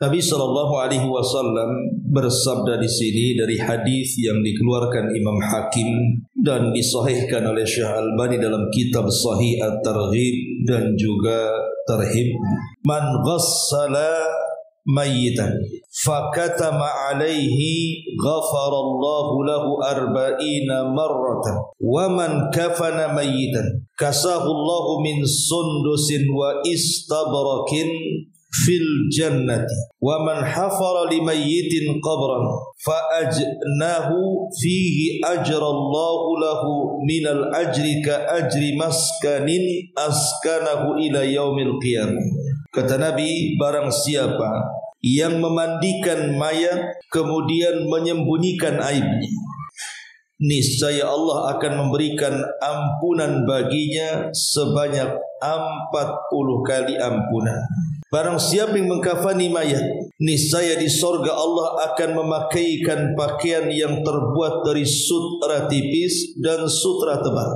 Nabi sallallahu alaihi wasallam bersabda di sini dari hadis yang dikeluarkan Imam Hakim dan disahihkan oleh Syekh Albani dalam kitab Sahih At-Targhib dan juga Tarhib, man ghassala mayyitan fakatama alaihi ghafarallahu lahu arba'ina marratan wa man kafana mayyitan kasahullahu min sundusin wa istabrakin fil jannati wa man hafara limayyitin qabran fa ajnahu fihi ajrallahu lahu minal ajri ka ajri maskanin askanahu ila yaumil qiyamah. Kata Nabi, barang siapa yang memandikan mayat kemudian menyembunyikan aibnya, niscaya Allah akan memberikan ampunan baginya sebanyak 40 kali ampunan. Barang siapa yang mengkafani mayat, niscaya di sorga Allah akan memakaikan pakaian yang terbuat dari sutra tipis dan sutra tebal.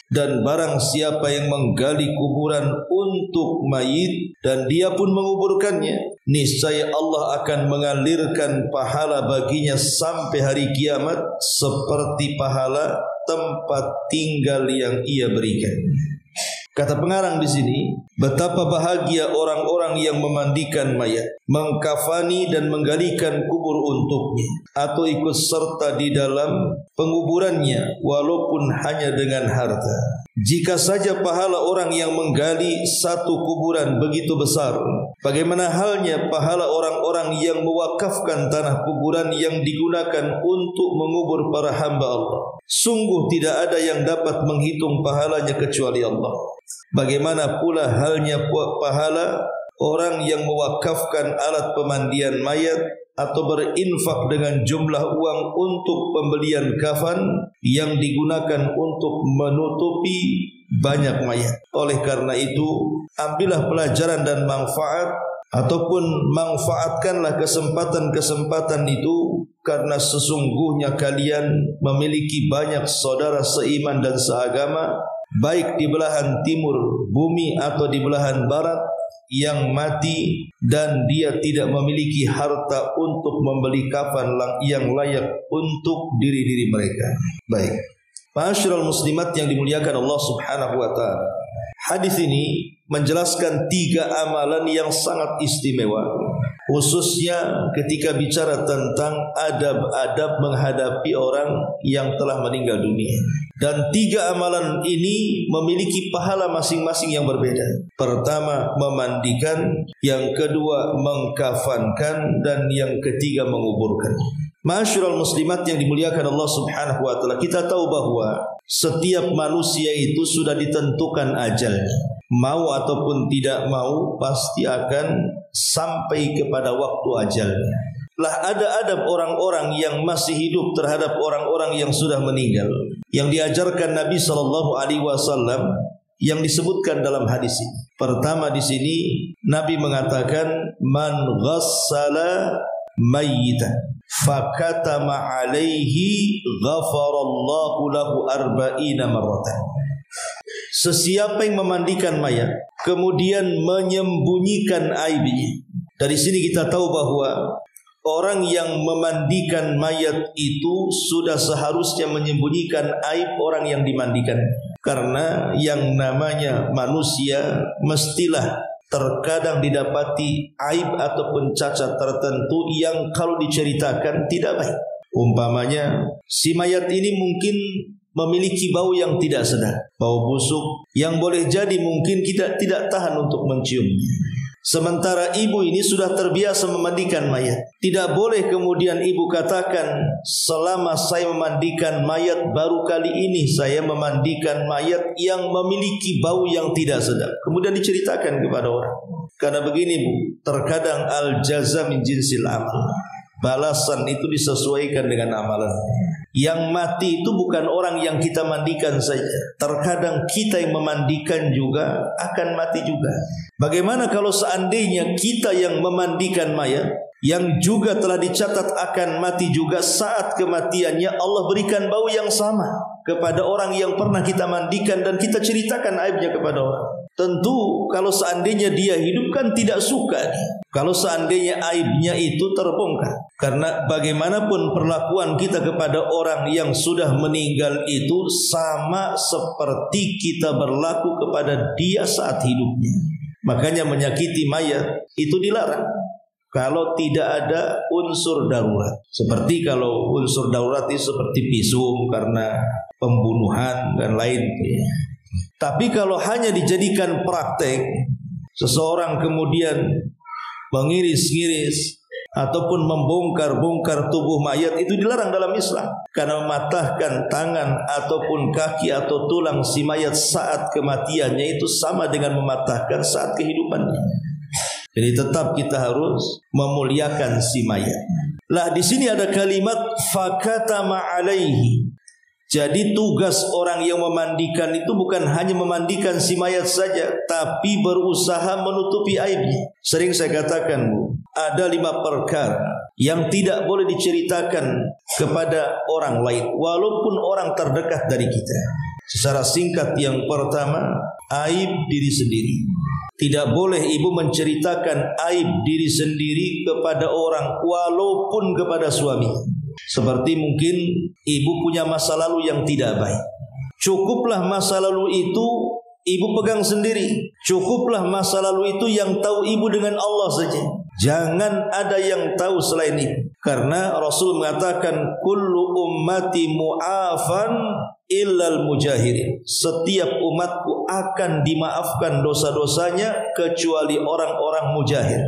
Dan barang siapa yang menggali kuburan untuk mayit dan dia pun menguburkannya, niscaya Allah akan mengalirkan pahala baginya sampai hari kiamat seperti pahala tempat tinggal yang ia berikan. Kata pengarang di sini, betapa bahagia orang-orang yang memandikan mayat, mengkafani dan menggalikan kubur untuknya, atau ikut serta di dalam penguburannya walaupun hanya dengan harta. Jika saja pahala orang yang menggali satu kuburan begitu besar, bagaimana halnya pahala orang-orang yang mewakafkan tanah kuburan yang digunakan untuk mengubur para hamba Allah. Sungguh tidak ada yang dapat menghitung pahalanya kecuali Allah. Bagaimana pula halnya pahala orang yang mewakafkan alat pemandian mayat atau berinfak dengan jumlah uang untuk pembelian kafan yang digunakan untuk menutupi banyak mayat. Oleh karena itu, ambillah pelajaran dan manfaat, ataupun manfaatkanlah kesempatan-kesempatan itu, karena sesungguhnya kalian memiliki banyak saudara seiman dan seagama, baik di belahan timur bumi atau di belahan barat, yang mati dan dia tidak memiliki harta untuk membeli kafan yang layak untuk diri-diri mereka. Baik, ma'asyiral muslimat yang dimuliakan Allah Subhanahu wa taala, hadis ini menjelaskan 3 amalan yang sangat istimewa, khususnya ketika bicara tentang adab-adab menghadapi orang yang telah meninggal dunia. Dan 3 amalan ini memiliki pahala masing-masing yang berbeda. Pertama, memandikan, yang kedua mengkafankan, dan yang ketiga menguburkan. Ma'asyiral muslimat yang dimuliakan Allah Subhanahu wa taala, kita tahu bahwa setiap manusia itu sudah ditentukan ajalnya. Mau ataupun tidak mau pasti akan sampai kepada waktu ajalnya. Lah ada adab orang-orang yang masih hidup terhadap orang-orang yang sudah meninggal, yang diajarkan Nabi sallallahu alaihi wasallam, yang disebutkan dalam hadis ini. Pertama di sini Nabi mengatakan, man ghassala mayyitan fakatama alaihi ghafarallahu lahu arba'ina marratan. Sesiapa yang memandikan mayat kemudian menyembunyikan aibnya. Dari sini kita tahu bahwa orang yang memandikan mayat itu sudah seharusnya menyembunyikan aib orang yang dimandikan. Karena yang namanya manusia mestilah terkadang didapati aib ataupun cacat tertentu yang kalau diceritakan tidak baik. Umpamanya si mayat ini mungkin memiliki bau yang tidak sedap, bau busuk yang boleh jadi mungkin kita tidak tahan untuk menciumnya. Sementara ibu ini sudah terbiasa memandikan mayat. Tidak boleh kemudian ibu katakan, selama saya memandikan mayat, baru kali ini saya memandikan mayat yang memiliki bau yang tidak sedap. Kemudian diceritakan kepada orang. Karena begini Bu, terkadang al-jaza min jinsil amal. Balasan itu disesuaikan dengan amalan. Yang mati itu bukan orang yang kita mandikan saja. Terkadang kita yang memandikan juga akan mati juga. Bagaimana kalau seandainya kita yang memandikan mayat, yang juga telah dicatat akan mati juga, saat kematiannya Allah berikan bau yang sama kepada orang yang pernah kita mandikan dan kita ceritakan aibnya kepada orang. Tentu kalau seandainya dia hidup kan tidak suka nih. Kalau seandainya aibnya itu terbongkar. Karena bagaimanapun perlakuan kita kepada orang yang sudah meninggal itu sama seperti kita berlaku kepada dia saat hidupnya. Makanya menyakiti mayat itu dilarang kalau tidak ada unsur darurat. Seperti kalau unsur darurat itu seperti visum karena pembunuhan dan lain. Tapi kalau hanya dijadikan praktek, seseorang kemudian mengiris-ngiris ataupun membongkar-bongkar tubuh mayat, itu dilarang dalam Islam. Karena mematahkan tangan ataupun kaki atau tulang si mayat saat kematiannya itu sama dengan mematahkan saat kehidupannya. Jadi tetap kita harus memuliakan si mayat. Lah di sini ada kalimat fakatama alaihi. Jadi tugas orang yang memandikan itu bukan hanya memandikan si mayat saja, tapi berusaha menutupi aibnya. Sering saya katakan, Bu, ada 5 perkara yang tidak boleh diceritakan kepada orang lain, walaupun orang terdekat dari kita. Secara singkat, yang pertama, aib diri sendiri. Tidak boleh ibu menceritakan aib diri sendiri kepada orang, walaupun kepada suami. Seperti mungkin ibu punya masa lalu yang tidak baik. Cukuplah masa lalu itu ibu pegang sendiri. Cukuplah masa lalu itu yang tahu ibu dengan Allah saja. Jangan ada yang tahu selain ibu. Karena Rasul mengatakan kullu ummati mu'afan illal mujahirin. Setiap umatku akan dimaafkan dosa-dosanya kecuali orang-orang mujahir.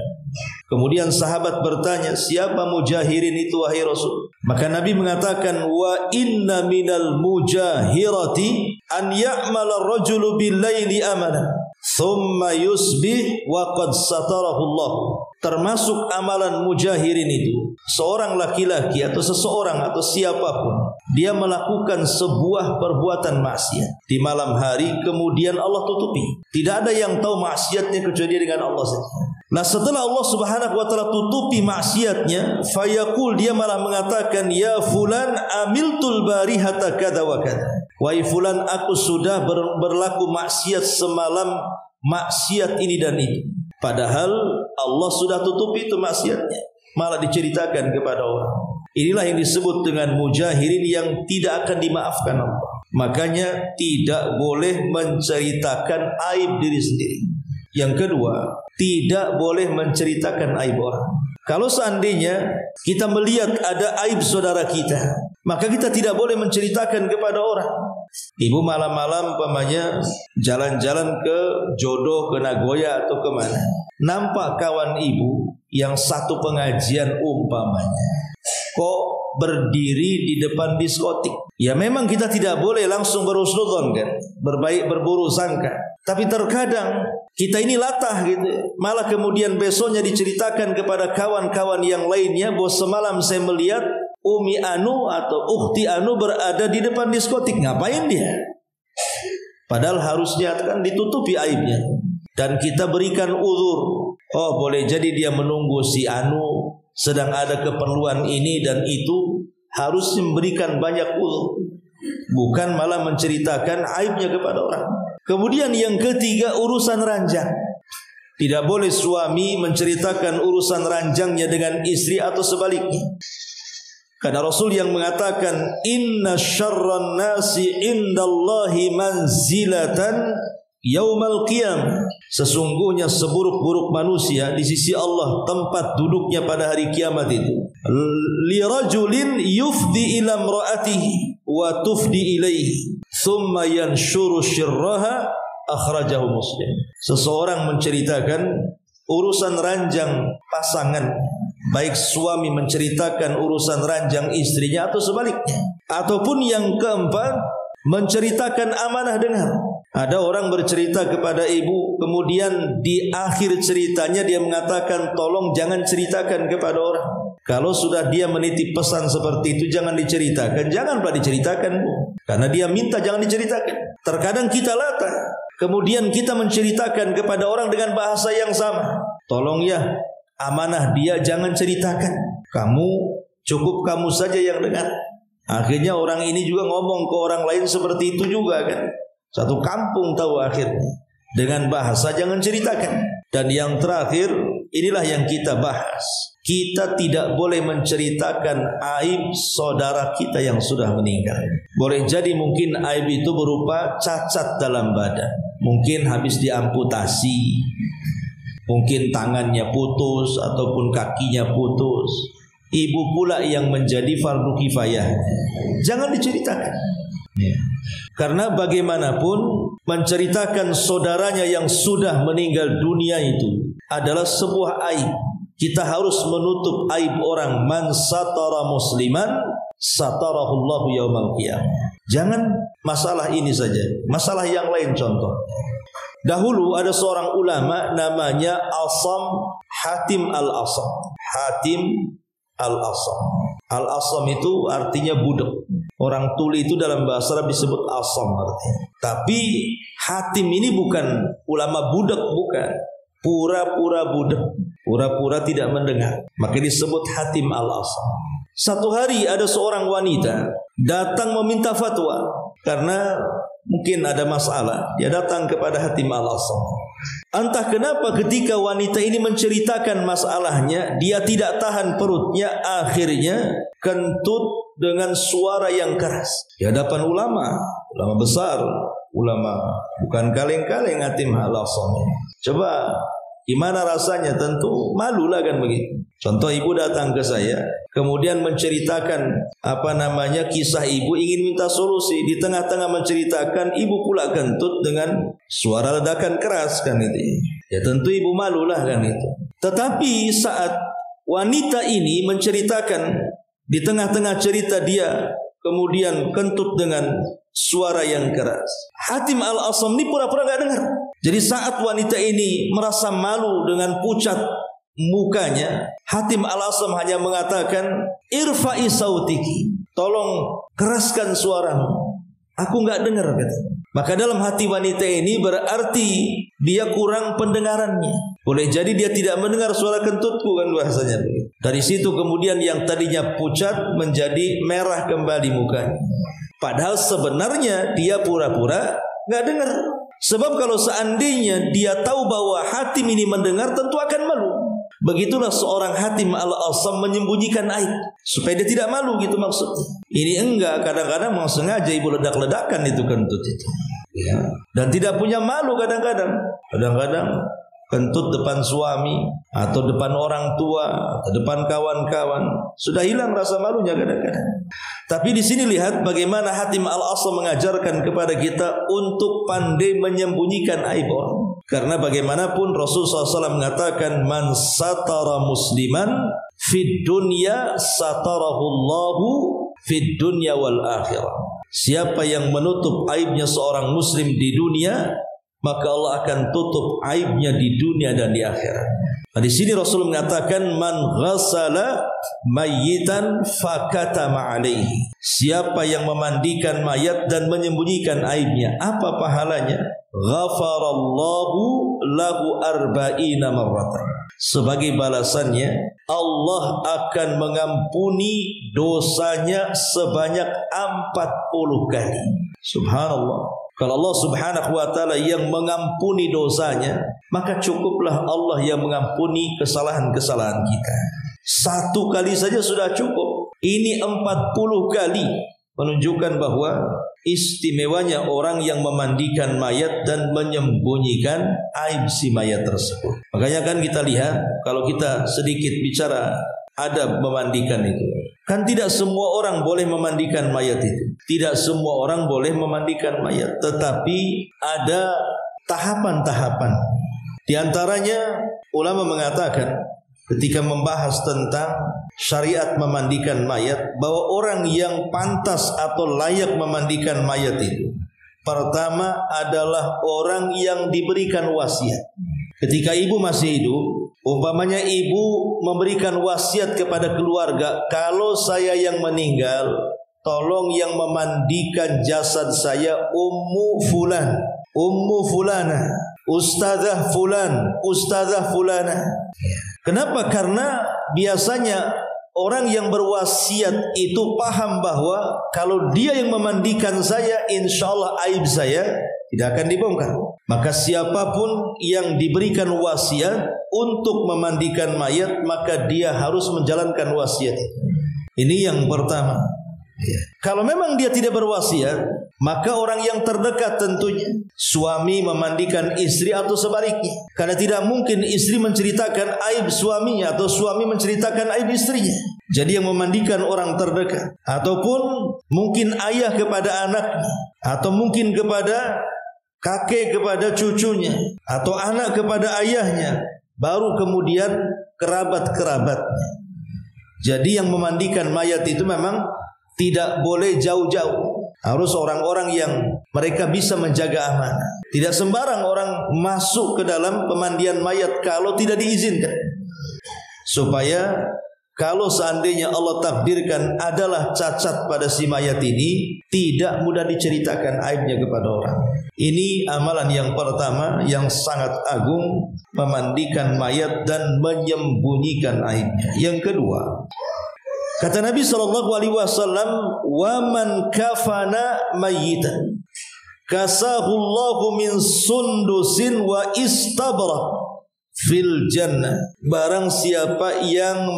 Kemudian sahabat bertanya, siapa mujahirin itu wahai Rasul? Maka Nabi mengatakan, wa inna minal mujahirati an ya'mala rajulu bil-laili amana thumma yusbih wa qad satarahu Allah. Termasuk amalan mujahirin itu, seorang laki-laki atau seseorang atau siapapun, dia melakukan sebuah perbuatan maksiat di malam hari, kemudian Allah tutupi. Tidak ada yang tahu maksiatnya kecuali dia dengan Allah saja. Nah, setelah Allah Subhanahu wa taala tutupi maksiatnya, fayaqul, dia malah mengatakan, ya fulan amiltul barihata kada wa kada. Wahai fulan, aku sudah berlaku maksiat semalam, maksiat ini dan itu. Padahal Allah sudah tutupi itu maksiatnya, malah diceritakan kepada orang. Inilah yang disebut dengan mujahirin yang tidak akan dimaafkan Allah. Makanya tidak boleh menceritakan aib diri sendiri. Yang kedua, tidak boleh menceritakan aib orang. Kalau seandainya kita melihat ada aib saudara kita, maka kita tidak boleh menceritakan kepada orang. Ibu malam-malam umpamanya jalan-jalan ke Jodoh, ke Nagoya atau kemana, nampak kawan ibu yang satu pengajian umpamanya kok berdiri di depan diskotik. Ya memang kita tidak boleh langsung berhusnudzon kan, berburu sangka. Tapi terkadang kita ini latah gitu, malah kemudian besoknya diceritakan kepada kawan-kawan yang lainnya bahwa semalam saya melihat Umi Anu atau Ukhti Anu berada di depan diskotik. Ngapain dia? Padahal harusnya kan ditutupi aibnya dan kita berikan uzur. Oh, boleh jadi dia menunggu si Anu sedang ada keperluan ini dan itu, harus memberikan banyak uzur, bukan malah menceritakan aibnya kepada orang. Kemudian yang ketiga, urusan ranjang. Tidak boleh suami menceritakan urusan ranjangnya dengan istri atau sebaliknya. Karena Rasul yang mengatakan, inna syarran nasi indallahi manzilatan yaumal qiyamah. Sesungguhnya seburuk-buruk manusia di sisi Allah tempat duduknya pada hari kiamat itu. Li rajulin yufdi ila imraatihi wa tufdi ilaihi thumma yanshuru syirraha, akhrajahu Muslim. Seseorang menceritakan urusan ranjang pasangan, baik suami menceritakan urusan ranjang istrinya atau sebaliknya. Ataupun yang keempat, menceritakan amanah dengar. Ada orang bercerita kepada ibu, kemudian di akhir ceritanya dia mengatakan, tolong jangan ceritakan kepada orang. Kalau sudah dia menitip pesan seperti itu, jangan diceritakan. Jangan pula diceritakan, Bu. Karena dia minta jangan diceritakan. Terkadang kita latah, kemudian kita menceritakan kepada orang dengan bahasa yang sama. Tolong ya, amanah dia jangan ceritakan. Cukup kamu saja yang dengar. Akhirnya orang ini juga ngomong ke orang lain seperti itu juga kan. Satu kampung tahu akhirnya. Dengan bahasa jangan ceritakan. Dan yang terakhir, inilah yang kita bahas. Kita tidak boleh menceritakan aib saudara kita yang sudah meninggal. Boleh jadi mungkin aib itu berupa cacat dalam badan. Mungkin habis diamputasi, mungkin tangannya putus ataupun kakinya putus. Ibu pula yang menjadi fardu kifayah. Jangan diceritakan. Karena bagaimanapun menceritakan saudaranya yang sudah meninggal dunia itu adalah sebuah aib. Kita harus menutup aib orang. Man satara musliman satarahullahu yaumal qiyamah. Jangan masalah ini saja, masalah yang lain contoh. Dahulu ada seorang ulama namanya Asam Hatim Al-Asam. Hatim Al-Asam. Al-Asam itu artinya budak. Orang tuli itu dalam bahasa Arab disebut asam artinya. Tapi Hatim ini bukan ulama budak, bukan. Pura-pura budak, pura-pura tidak mendengar. Maka disebut Hatim Al-Asam. Satu hari ada seorang wanita datang meminta fatwa karena mungkin ada masalah. Dia datang kepada Hatim Al-Asam. Entah kenapa ketika wanita ini menceritakan masalahnya, dia tidak tahan perutnya, akhirnya kentut dengan suara yang keras di hadapan ulama besar, ulama bukan kaleng-kaleng Hatim Al-Asam. Coba gimana rasanya? Tentu malulah kan begitu. Contoh, ibu datang ke saya kemudian menceritakan kisah ibu, ingin minta solusi. Di tengah-tengah menceritakan, ibu pula kentut dengan suara ledakan keras kan itu. Ya tentu ibu malulah kan itu. Tetapi saat wanita ini menceritakan, di tengah-tengah cerita dia kemudian kentut dengan suara yang keras, Hatim Al-Asam ini pura-pura gak dengar. Jadi saat wanita ini merasa malu dengan pucat mukanya, Hatim Al-Asam hanya mengatakan, irfa'i sautiki, tolong keraskan suaramu, aku gak dengar kata. Maka dalam hati wanita ini berarti dia kurang pendengarannya. Boleh jadi dia tidak mendengar suara kentutku kan bahasanya. Dari situ kemudian yang tadinya pucat menjadi merah kembali mukanya. Padahal sebenarnya dia pura-pura gak dengar. Sebab kalau seandainya dia tahu bahwa Hatim ini mendengar, tentu akan malu. Begitulah seorang Hatim Al-Asam menyembunyikan aib supaya dia tidak malu gitu maksudnya. Ini enggak, kadang-kadang memang sengaja ibu ledak-ledakan itu kentut itu. Ya. Dan tidak punya malu kadang-kadang. Kadang-kadang kentut depan suami atau depan orang tua atau depan kawan-kawan, sudah hilang rasa malunya kadang-kadang. Tapi di sini lihat bagaimana Hatim Al-Asam mengajarkan kepada kita untuk pandai menyembunyikan aib orang. Karena bagaimanapun Rasulullah SAW mengatakan, man satara musliman fid dunya satarahullahu fid dunya wal akhirah. Siapa yang menutup aibnya seorang muslim di dunia, maka Allah akan tutup aibnya di dunia dan di akhirat. Nah, di sini Rasul mengatakan, man ghassala mayyitan fakatama alaihi. Siapa yang memandikan mayat dan menyembunyikan aibnya, apa pahalanya? Ghafarallahu lahu arba'ina marratan. Sebagai balasannya, Allah akan mengampuni dosanya sebanyak 40 kali. Subhanallah. Kalau Allah Subhanahu wa ta'ala yang mengampuni dosanya, maka cukuplah Allah yang mengampuni kesalahan-kesalahan kita. 1 kali saja sudah cukup. Ini 40 kali menunjukkan bahwa istimewanya orang yang memandikan mayat dan menyembunyikan aib si mayat tersebut. Makanya kan kita lihat, kalau kita sedikit bicara adab memandikan itu, kan tidak semua orang boleh memandikan mayat itu. Tidak semua orang boleh memandikan mayat, tetapi ada tahapan-tahapan. Di antaranya ulama mengatakan ketika membahas tentang syariat memandikan mayat, bahwa orang yang pantas atau layak memandikan mayat itu, pertama adalah orang yang diberikan wasiat. Ketika ibu masih hidup, umpamanya ibu memberikan wasiat kepada keluarga, kalau saya yang meninggal, tolong yang memandikan jasad saya Ummu Fulan, Ummu Fulana, Ustazah Fulan, Ustazah Fulana. Kenapa? Karena biasanya orang yang berwasiat itu paham bahwa kalau dia yang memandikan saya, insya Allah aib saya tidak akan dibongkar. Maka siapapun yang diberikan wasiat untuk memandikan mayat, maka dia harus menjalankan wasiat. Ini yang pertama. Kalau memang dia tidak berwasiat, maka orang yang terdekat tentunya, suami memandikan istri atau sebaliknya. Karena tidak mungkin istri menceritakan aib suaminya atau suami menceritakan aib istrinya. Jadi yang memandikan orang terdekat, ataupun mungkin ayah kepada anaknya, atau mungkin kepada kakek kepada cucunya, atau anak kepada ayahnya, baru kemudian kerabat-kerabatnya. Jadi yang memandikan mayat itu memang tidak boleh jauh-jauh. Harus orang-orang yang mereka bisa menjaga amanah. Tidak sembarang orang masuk ke dalam pemandian mayat kalau tidak diizinkan. Supaya kalau seandainya Allah takdirkan adalah cacat pada si mayat ini, tidak mudah diceritakan aibnya kepada orang. Ini amalan yang pertama yang sangat agung, memandikan mayat dan menyembunyikan aibnya. Yang kedua, kata Nabi SAW, wa man kafana mayyitan kasahullahu min sundusin wa istabrak fil jannah. Barang siapa yang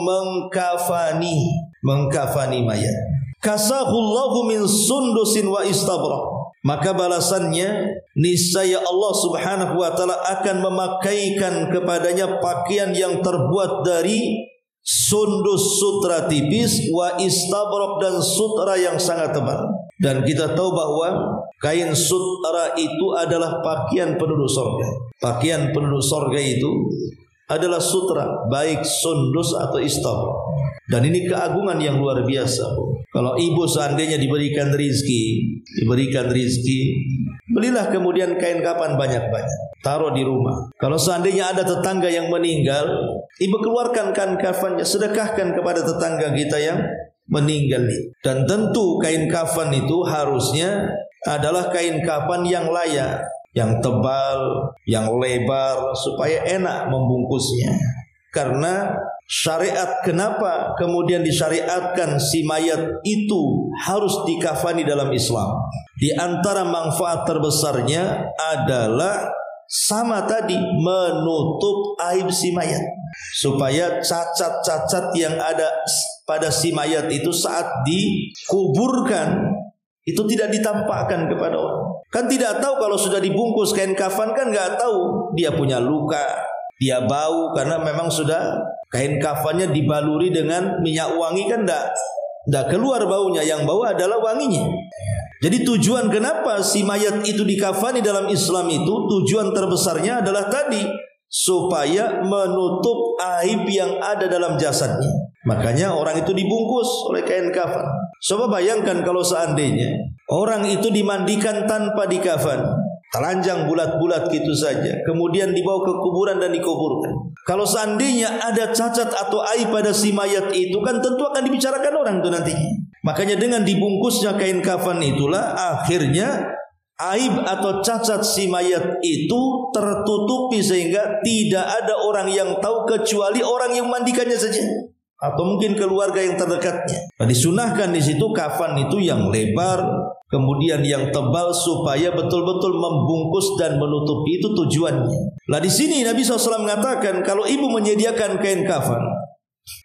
mengkafani mayat, kasahullahu min sundusin wa istabrak, maka balasannya niscaya Allah Subhanahu wa taala akan memakaikan kepadanya pakaian yang terbuat dari sundus, sutra tipis, wa istabrak, dan sutra yang sangat tebal. Dan kita tahu bahwa kain sutra itu adalah pakaian penduduk surga. Pakaian penduduk surga itu adalah sutra, baik sundus atau istabrak. Dan ini keagungan yang luar biasa. Kalau ibu seandainya diberikan rizki, belilah kemudian kain kafan banyak-banyak, taruh di rumah. Kalau seandainya ada tetangga yang meninggal, ibu keluarkan kain kafannya, sedekahkan kepada tetangga kita yang meninggal. Dan tentu kain kafan itu harusnya adalah kain kafan yang layak, yang tebal, yang lebar, supaya enak membungkusnya. Karena syariat, kenapa kemudian disyariatkan si mayat itu harus dikafani dalam Islam? Di antara manfaat terbesarnya adalah sama tadi, menutup aib si mayat, supaya cacat-cacat yang ada pada si mayat itu saat dikuburkan itu tidak ditampakkan kepada orang. Kan tidak tahu kalau sudah dibungkus kain kafan, kan nggak tahu dia punya luka, dia bau, karena memang sudah kain kafannya dibaluri dengan minyak wangi, kan enggak keluar baunya, yang bau adalah wanginya. Jadi tujuan kenapa si mayat itu dikafani dalam Islam itu, tujuan terbesarnya adalah tadi, supaya menutup aib yang ada dalam jasadnya. Makanya orang itu dibungkus oleh kain kafan. Coba bayangkan kalau seandainya orang itu dimandikan tanpa dikafan, telanjang bulat-bulat gitu saja, kemudian dibawa ke kuburan dan dikuburkan. Kalau seandainya ada cacat atau aib pada si mayat itu, kan tentu akan dibicarakan orang itu nantinya. Makanya dengan dibungkusnya kain kafan itulah akhirnya aib atau cacat si mayat itu tertutupi, sehingga tidak ada orang yang tahu kecuali orang yang memandikannya saja, atau mungkin keluarga yang terdekatnya. Nah, disunahkan di situ kafan itu yang lebar, kemudian yang tebal, supaya betul-betul membungkus dan menutupi, itu tujuannya. Lah di sini Nabi SAW mengatakan, kalau ibu menyediakan kain kafan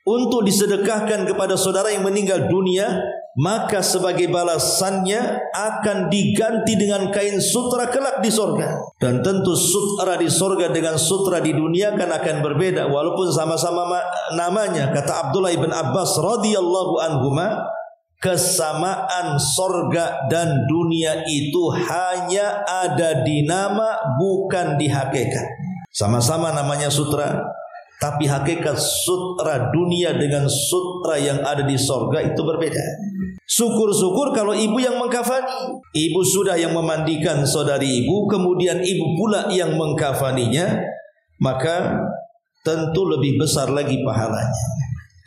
untuk disedekahkan kepada saudara yang meninggal dunia, maka sebagai balasannya akan diganti dengan kain sutra kelak di sorga. Dan tentu sutra di sorga dengan sutra di dunia kan akan berbeda, walaupun sama-sama namanya. Kata Abdullah ibn Abbas radhiyallahu anhuma, kesamaan sorga dan dunia itu hanya ada di nama, bukan di hakikat. Sama-sama namanya sutra, tapi hakikat sutra dunia dengan sutra yang ada di sorga itu berbeda. Syukur-syukur kalau ibu yang mengkafani. Ibu sudah yang memandikan saudari ibu, kemudian ibu pula yang mengkafaninya, maka tentu lebih besar lagi pahalanya.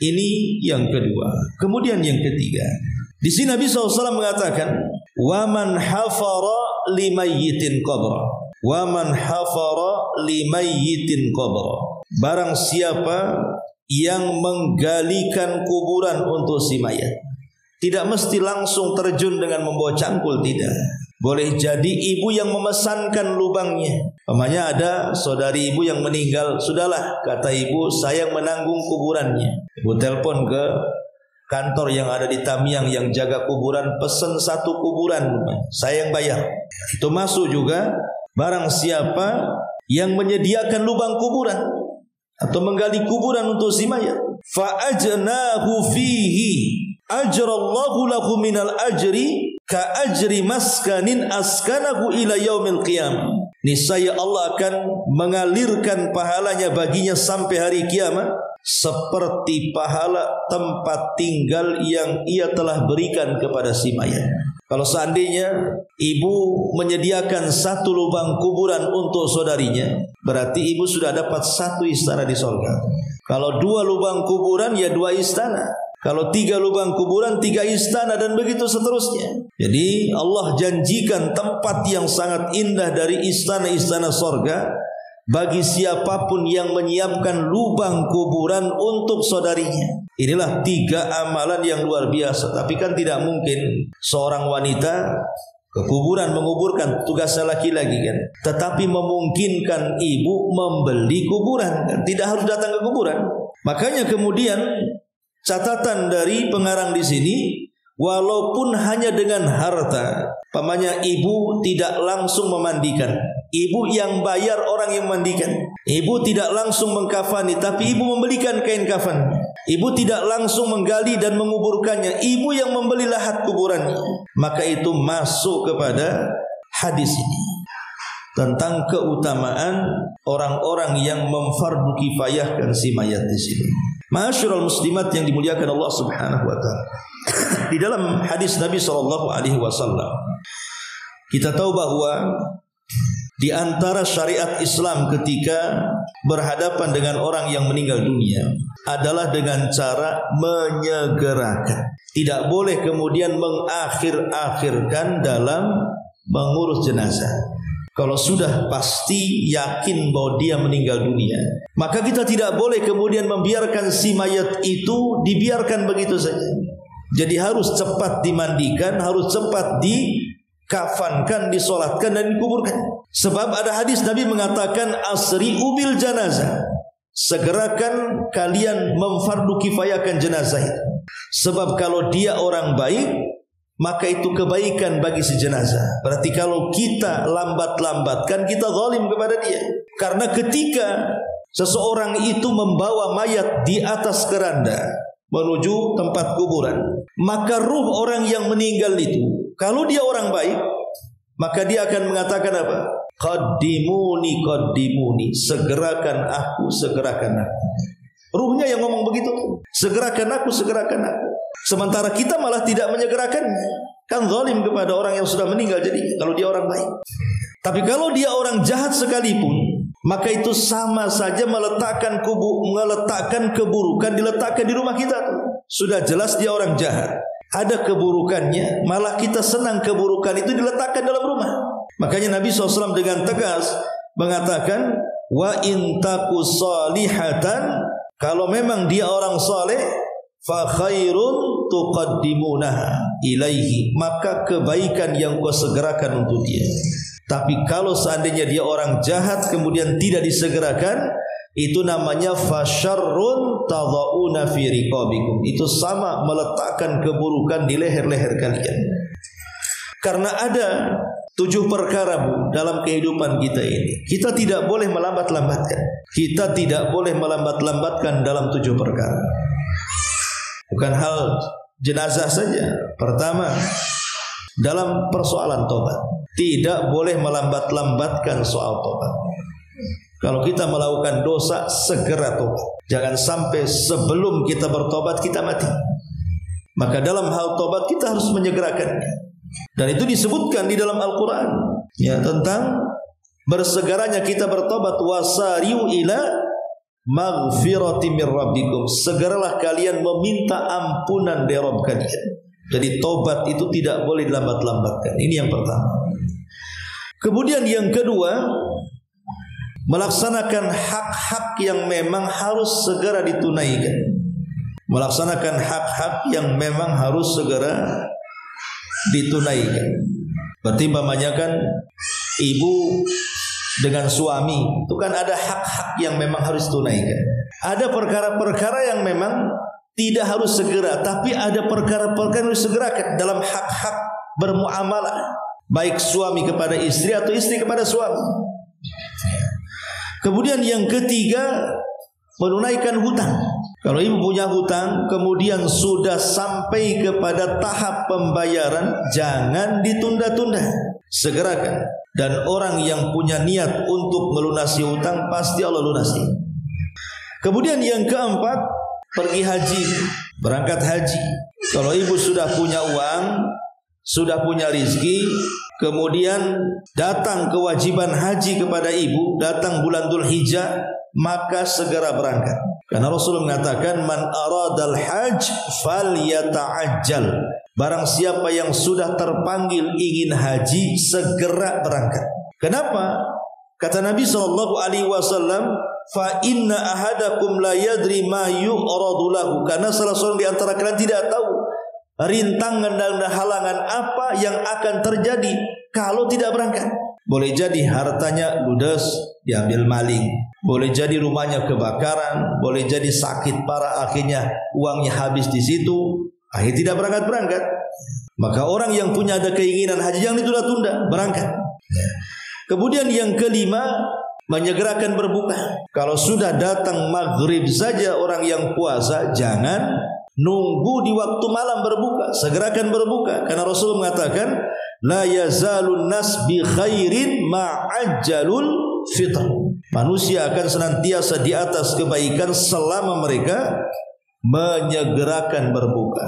Ini yang kedua. Kemudian yang ketiga, di sini Nabi SAW mengatakan, wa man hafara limayyitin qabra, wa man hafara limayyitin qabra. Barang siapa yang menggalikan kuburan untuk si mayat. Tidak mesti langsung terjun dengan membawa cangkul, tidak. Boleh jadi ibu yang memesankan lubangnya. Umpamanya ada saudari ibu yang meninggal, sudahlah kata ibu, saya menanggung kuburannya. Ibu telepon ke kantor yang ada di Tamiang yang jaga kuburan, pesen 1 kuburan, saya yang bayar. Itu masuk juga barang siapa yang menyediakan lubang kuburan atau menggali kuburan untuk si mayat. Fa ajnahu fihi ajrallahu lahu minal ajri ka ajri maskanin askanahu ila yaumil qiyamah. Niscaya Allah akan mengalirkan pahalanya baginya sampai hari kiamat seperti pahala tempat tinggal yang ia telah berikan kepada si mayat. Kalau seandainya ibu menyediakan 1 lubang kuburan untuk saudarinya, berarti ibu sudah dapat 1 istana di surga. Kalau 2 lubang kuburan, ya 2 istana. Kalau 3 lubang kuburan, 3 istana, dan begitu seterusnya. Jadi Allah janjikan tempat yang sangat indah dari istana-istana surga bagi siapapun yang menyiapkan lubang kuburan untuk saudarinya. Inilah 3 amalan yang luar biasa. Tapi kan tidak mungkin seorang wanita ke kuburan menguburkan, tugasnya laki-laki kan. Tetapi memungkinkan ibu membeli kuburan kan? Tidak harus datang ke kuburan. Makanya kemudian catatan dari pengarang di sini, walaupun hanya dengan harta, pamannya ibu tidak langsung memandikan, ibu yang bayar orang yang mandikan. Ibu tidak langsung mengkafani, tapi ibu membelikan kain kafan. Ibu tidak langsung menggali dan menguburkannya, ibu yang membeli lahat kuburannya. Maka itu masuk kepada hadis ini tentang keutamaan orang-orang yang memfardu kifayahkan si mayat di sini. Ma'asyiral muslimat yang dimuliakan Allah Subhanahu wa taala. Di dalam hadis Nabi sallallahu alaihi wasallam kita tahu bahwa di antara syariat Islam ketika berhadapan dengan orang yang meninggal dunia adalah dengan cara menyegerakan. Tidak boleh kemudian mengakhir-akhirkan dalam mengurus jenazah. Kalau sudah pasti yakin bahwa dia meninggal dunia, maka kita tidak boleh kemudian membiarkan si mayat itu dibiarkan begitu saja. Jadi harus cepat dimandikan, harus cepat dikafankan, disolatkan dan dikuburkan. Sebab ada hadis Nabi mengatakan asri ubil janazah, segerakan kalian memfardu kifayakan jenazah itu. Sebab kalau dia orang baik, maka itu kebaikan bagi si jenazah. Berarti kalau kita lambat-lambatkan, kita zalim kepada dia. Karena ketika seseorang itu membawa mayat di atas keranda menuju tempat kuburan, maka ruh orang yang meninggal itu, kalau dia orang baik, maka dia akan mengatakan apa? Qaddimuni, qaddimuni, segerakan aku, segerakan aku. Ruhnya yang ngomong begitu, segerakan aku, segerakan aku. Sementara kita malah tidak menyegerakannya. Kan zalim kepada orang yang sudah meninggal jadi kalau dia orang baik. Tapi kalau dia orang jahat sekalipun, maka itu sama saja meletakkan keburukan diletakkan di rumah kita. Sudah jelas dia orang jahat, ada keburukannya, malah kita senang keburukan itu diletakkan dalam rumah. Makanya Nabi SAW dengan tegas mengatakan, wa in taku salihatan, kalau memang dia orang saleh, fa khairun tuqaddimunaha ilaihi, maka kebaikan yang kau segerakan untuk dia. Tapi kalau seandainya dia orang jahat kemudian tidak disegerakan, itu namanya fasyarrun tadhauna fi riqabikum. Itu sama meletakkan keburukan di leher-leher kalian. Karena ada 7 perkara dalam kehidupan kita ini. Kita tidak boleh melambat-lambatkan. Kita tidak boleh melambat-lambatkan dalam 7 perkara. Bukan hal jenazah saja. Pertama, dalam persoalan tobat, tidak boleh melambat-lambatkan soal tobat. Kalau kita melakukan dosa, segera tobat. Jangan sampai sebelum kita bertobat kita mati. Maka dalam hal tobat kita harus menyegerakannya. Dan itu disebutkan di dalam Al-Quran, ya, tentang bersegaranya kita bertobat. Wasari'u ila maghfirati mir rabbikum, segeralah kalian meminta ampunan dari Rabb kalian. Jadi tobat itu tidak boleh lambat-lambatkan. Ini yang pertama. Kemudian yang kedua, melaksanakan hak-hak yang memang harus segera ditunaikan. Melaksanakan hak-hak yang memang harus segera ditunaikan. Berarti umpamanya kan ibu dengan suami itu kan ada hak-hak yang memang harus ditunaikan. Ada perkara-perkara yang memang tidak harus segera, tapi ada perkara-perkara yang harus segerakan dalam hak-hak bermuamalah, baik suami kepada istri atau istri kepada suami. Kemudian yang ketiga, menunaikan hutang. Kalau ibu punya hutang kemudian sudah sampai kepada tahap pembayaran, jangan ditunda-tunda, segerakan. Dan orang yang punya niat untuk melunasi hutang pasti Allah lunasi. Kemudian yang keempat, pergi haji, berangkat haji. Kalau ibu sudah punya uang, sudah punya rizki, kemudian datang kewajiban haji kepada ibu, datang bulan Dzulhijjah, maka segera berangkat. Karena Rasulullah mengatakan, man aradal hajj falyata'ajjal. Barang siapa yang sudah terpanggil ingin haji, segera berangkat. Kenapa? Kata Nabi SAW, fa inna ahadakum la yadri ma yu'radu lahu. Karena salah seorang di antara kalian tidak tahu rintangan dan halangan apa yang akan terjadi kalau tidak berangkat. Boleh jadi hartanya ludes, diambil maling. Boleh jadi rumahnya kebakaran, boleh jadi sakit parah, akhirnya uangnya habis di situ, akhirnya tidak berangkat-berangkat. Maka orang yang punya ada keinginan haji jangan ditunda-tunda, berangkat. Kemudian yang kelima, menyegerakan berbuka. Kalau sudah datang maghrib saja orang yang puasa, jangan nunggu di waktu malam berbuka, segerakan berbuka. Karena Rasul mengatakan, la yazalun nas bi khairin ma'ajjalul fitr. Manusia akan senantiasa di atas kebaikan selama mereka menyegerakan berbuka.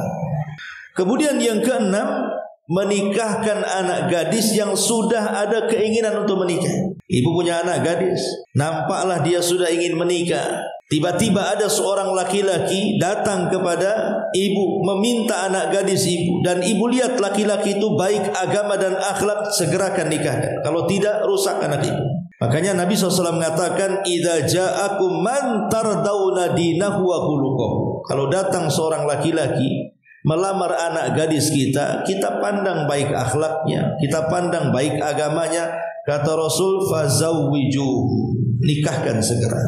Kemudian yang keenam, menikahkan anak gadis yang sudah ada keinginan untuk menikah. Ibu punya anak gadis, nampaklah dia sudah ingin menikah. Tiba-tiba ada seorang laki-laki datang kepada ibu meminta anak gadis ibu, dan ibu lihat laki-laki itu baik agama dan akhlak, segerakan nikahkan. Kalau tidak, rusak anak ibu. Makanya Nabi SAW mengatakan, idza ja'akum man tardawna dinahu wa khuluquhu. Kalau datang seorang laki-laki melamar anak gadis kita, kita pandang baik akhlaknya, kita pandang baik agamanya. Kata Rasul, fazawwijuhu, nikahkan segera.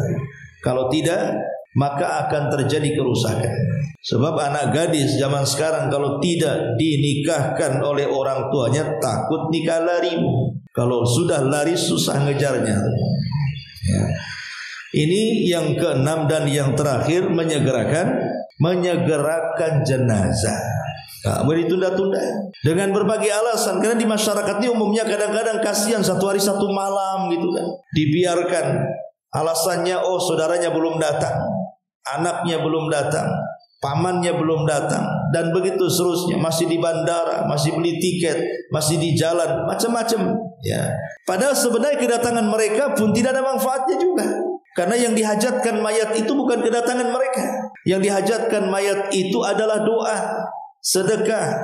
Kalau tidak, maka akan terjadi kerusakan. Sebab anak gadis zaman sekarang kalau tidak dinikahkan oleh orang tuanya, takut nikah lari. Kalau sudah lari susah ngejarnya. Ya. Ini yang keenam dan yang terakhir, menyegerakan jenazah. Nggak boleh ditunda-tunda dengan berbagai alasan. Karena di masyarakat ini umumnya kadang-kadang kasihan satu hari satu malam gitu kan, dibiarkan. Alasannya, oh saudaranya belum datang, anaknya belum datang, pamannya belum datang, dan begitu seterusnya. Masih di bandara, masih beli tiket, masih di jalan, macam-macam. Ya. Padahal sebenarnya kedatangan mereka pun tidak ada manfaatnya juga. Karena yang dihajatkan mayat itu bukan kedatangan mereka. Yang dihajatkan mayat itu adalah doa, sedekah,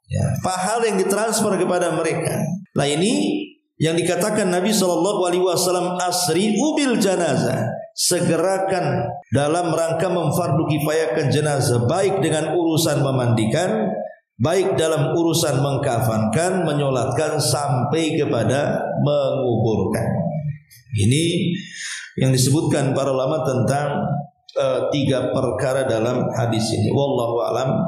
ya, pahala yang ditransfer kepada mereka. Nah ini yang dikatakan Nabi SAW, asri ubil janazah, segerakan dalam rangka memfardu kifayakan jenazah, baik dengan urusan memandikan, baik dalam urusan mengkafankan, menyolatkan, sampai kepada menguburkan. Ini yang disebutkan para ulama tentang tiga perkara dalam hadis ini. Wallahu a'lam.